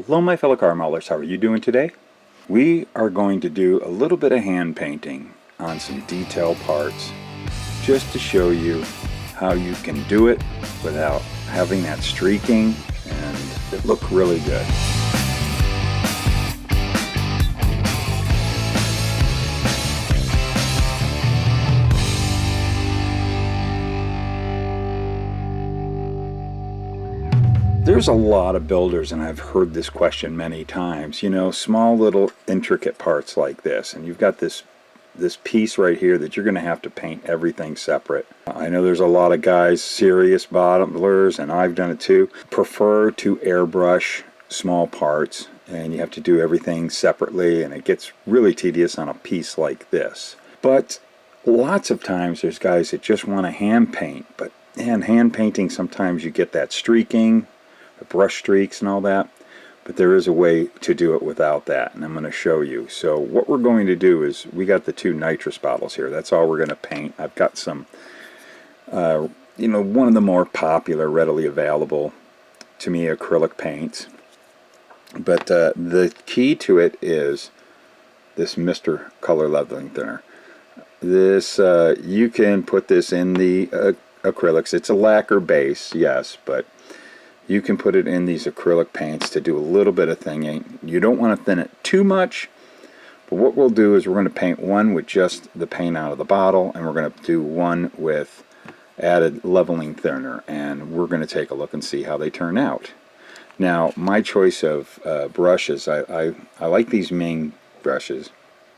Hello my fellow car modelers, how are you doing today? We are going to do a little bit of hand painting on some detail parts just to show you how you can do it without having that streaking and it look really good. There's a lot of builders, and I've heard this question many times, you know, small little intricate parts like this, and you've got this piece right here that you're going to have to paint everything separate. I know there's a lot of guys, serious bottomlers, and I've done it too, prefer to airbrush small parts, and you have to do everything separately, and it gets really tedious on a piece like this. But lots of times there's guys that just want to hand paint, but man, hand painting sometimes you get that streaking, the brush streaks and all that, but there is a way to do it without that, and I'm going to show you. So what we're going to do is, we got the two nitrous bottles here. That's all we're going to paint. I've got some you know, one of the more popular, readily available to me acrylic paints, but the key to it is this Mr. Color Leveling Thinner. This you can put this in the acrylics. It's a lacquer base, yes, but you can put it in these acrylic paints to do a little bit of thinning. You don't want to thin it too much, but what we'll do is we're going to paint one with just the paint out of the bottle, and we're going to do one with added leveling thinner, and we're going to take a look and see how they turn out. Now, my choice of brushes, I like these Ming brushes.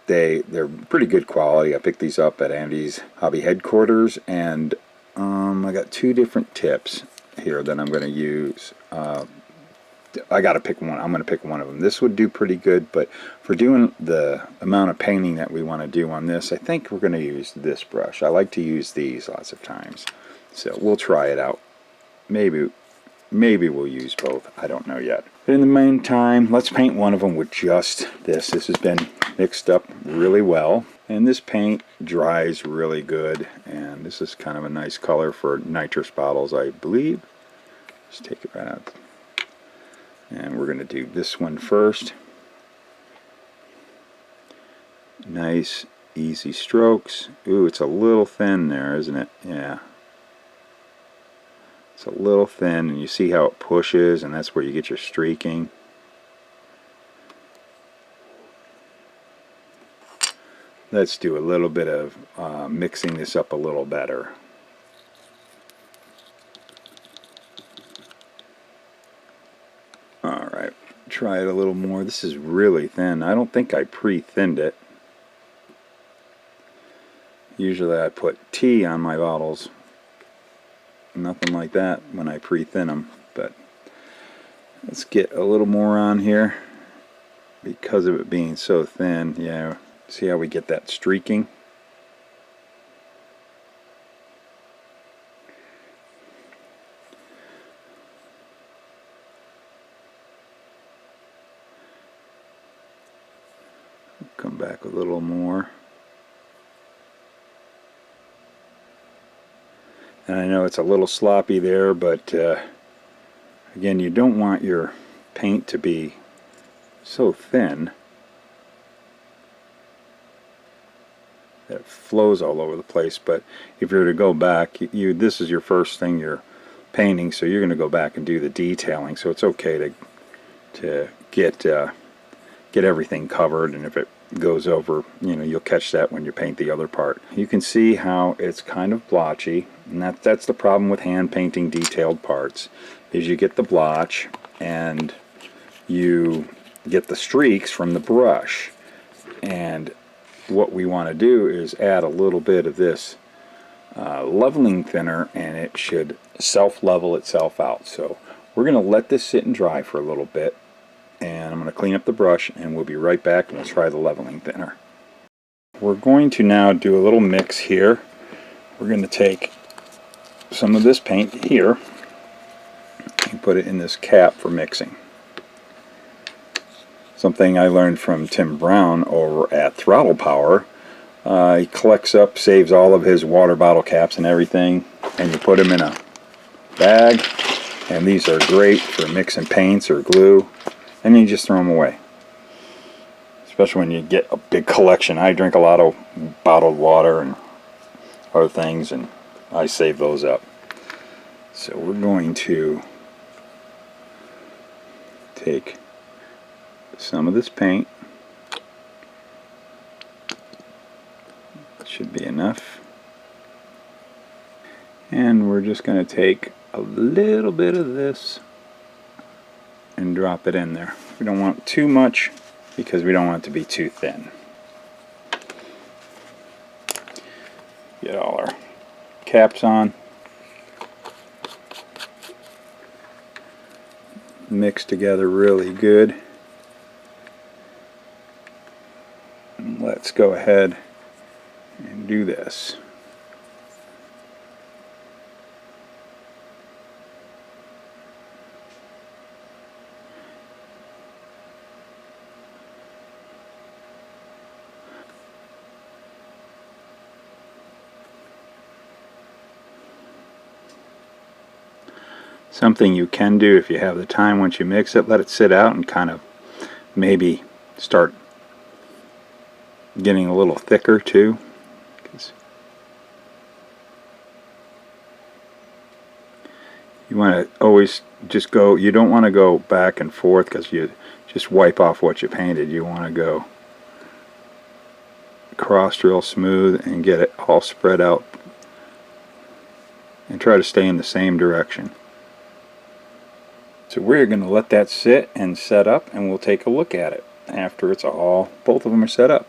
They're pretty good quality. I picked these up at Andy's Hobby Headquarters, and I got two different tips here that I'm going to use. I got to pick one. I'm going to pick one of them. This would do pretty good, but for doing the amount of painting that we want to do on this, I think we're going to use this brush. I like to use these lots of times, so we'll try it out. Maybe we'll use both. I don't know yet. But in the meantime, let's paint one of them with just this. This has been mixed up really well, and this paint dries really good, and this is kind of a nice color for nitrous bottles, I believe. Just take it right out, and we're going to do this one first. Nice easy strokes. Ooh, it's a little thin there, isn't it? Yeah, it's a little thin, and you see how it pushes, and that's where you get your streaking. Let's do a little bit of mixing this up a little better. Alright, try it a little more. This is really thin. I don't think I pre-thinned it. Usually I put tea on my bottles. Nothing like that when I pre-thin them. But let's get a little more on here. Because of it being so thin, yeah. See how we get that streaking? Come back a little more. And I know it's a little sloppy there, but again, you don't want your paint to be so thin that it flows all over the place. But if you're to go back, this is your first thing you're painting, so you're going to go back and do the detailing. So it's okay to get everything covered, and if it goes over, you know, you'll catch that when you paint the other part. You can see how it's kind of blotchy, and that's the problem with hand painting detailed parts, is you get the blotch and you get the streaks from the brush. And what we want to do is add a little bit of this leveling thinner, and it should self-level itself out. So we're going to let this sit and dry for a little bit, and I'm going to clean up the brush, and we'll be right back, and we'll try the leveling thinner. We're going to now do a little mix here. We're going to take some of this paint here and put it in this cap for mixing. Something I learned from Tim Brown over at Throttle Power. He collects up, saves all of his water bottle caps and everything, and you put them in a bag, and these are great for mixing paints or glue. and then you just throw them away. Especially when you get a big collection. I drink a lot of bottled water and other things, and I save those up. So we're going to take some of this paint. Should be enough. And we're just going to take a little bit of this and drop it in there. We don't want too much because we don't want it to be too thin. Get all our caps on. Mix together really good. And let's go ahead and do this. Something you can do if you have the time once you mix it, let it sit out and kind of maybe start getting a little thicker too. You want to always just go, you don't want to go back and forth because you just wipe off what you painted. You want to go across real smooth and get it all spread out and try to stay in the same direction. So we're going to let that sit and set up, and we'll take a look at it after it's all, both of them are set up.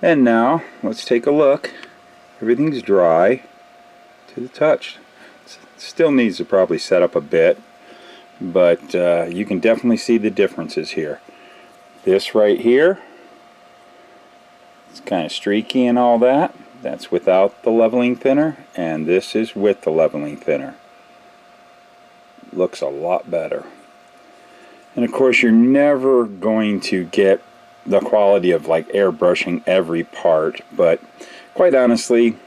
And now let's take a look. Everything's dry to the touch. Still needs to probably set up a bit, but you can definitely see the differences here. This right here, it's kind of streaky and all that. That's without the leveling thinner, and this is with the leveling thinner. Looks a lot better. And of course you're never going to get the quality of like airbrushing every part, but quite honestly,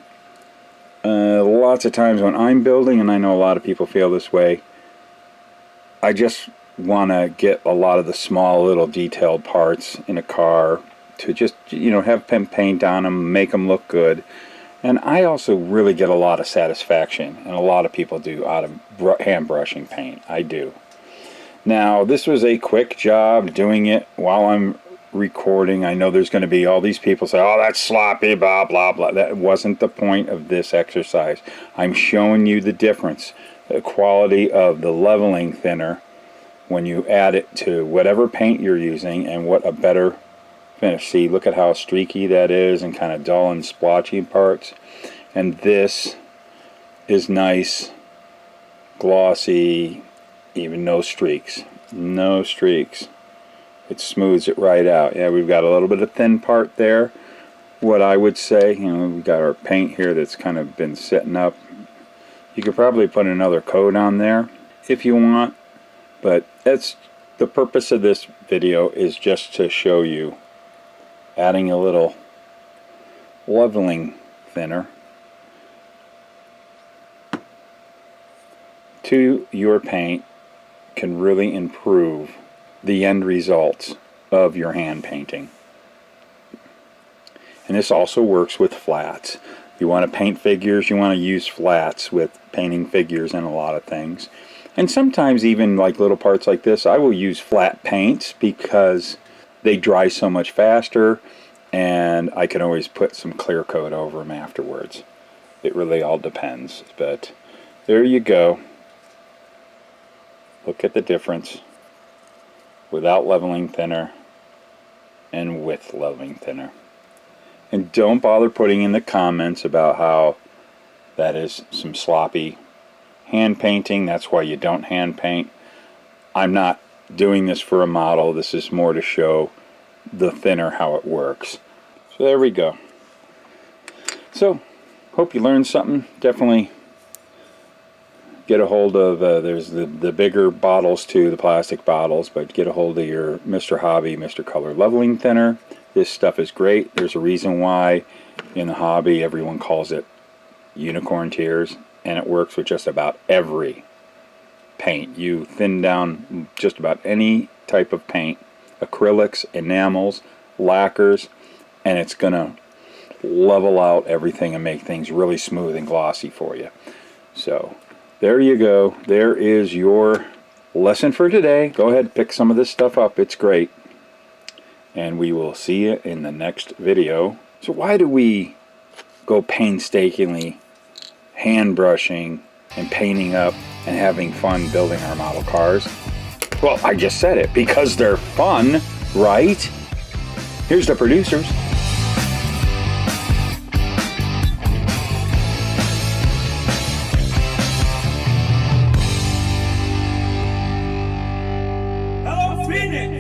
lots of times when I'm building, and I know a lot of people feel this way, I just want to get a lot of the small little detailed parts in a car to just, you know, have paint on them, make them look good. And I also really get a lot of satisfaction, and a lot of people do, out of hand brushing paint. I do. Now, this was a quick job doing it while I'm recording. I know there's going to be all these people say, oh, that's sloppy, blah, blah, blah. That wasn't the point of this exercise. I'm showing you the difference, the quality of the leveling thinner when you add it to whatever paint you're using, and what a better finish. See, look at how streaky that is and kind of dull and splotchy parts. And this is nice, glossy, even no streaks. No streaks. It smooths it right out. Yeah, we've got a little bit of thin part there. What I would say, you know, we've got our paint here that's kind of been sitting up. You could probably put another coat on there if you want, but that's the purpose of this video, is just to show you adding a little leveling thinner to your paint can really improve the end results of your hand painting. And this also works with flats. If you want to paint figures, you want to use flats with painting figures and a lot of things. And sometimes even like little parts like this, I will use flat paints because they dry so much faster, and I can always put some clear coat over them afterwards. It really all depends, but there you go. Look at the difference without leveling thinner and with leveling thinner. And don't bother putting in the comments about how that is some sloppy hand painting. That's why you don't hand paint. I'm not doing this for a model. This is more to show the thinner how it works. So there we go. So hope you learned something. Definitely get a hold of there's the bigger bottles too, the plastic bottles, but get a hold of your Mr. Hobby Mr. Color leveling thinner. This stuff is great. There's a reason why in the hobby everyone calls it unicorn tears, and it works with just about every paint. You thin down just about any type of paint, acrylics, enamels, lacquers, and it's going to level out everything and make things really smooth and glossy for you. So there you go. There is your lesson for today. Go ahead and pick some of this stuff up. It's great. And we will see you in the next video. So why do we go painstakingly hand brushing and painting up and having fun building our model cars? Well, I just said it, because they're fun, right? Here's the producers. Hello, Phoenix!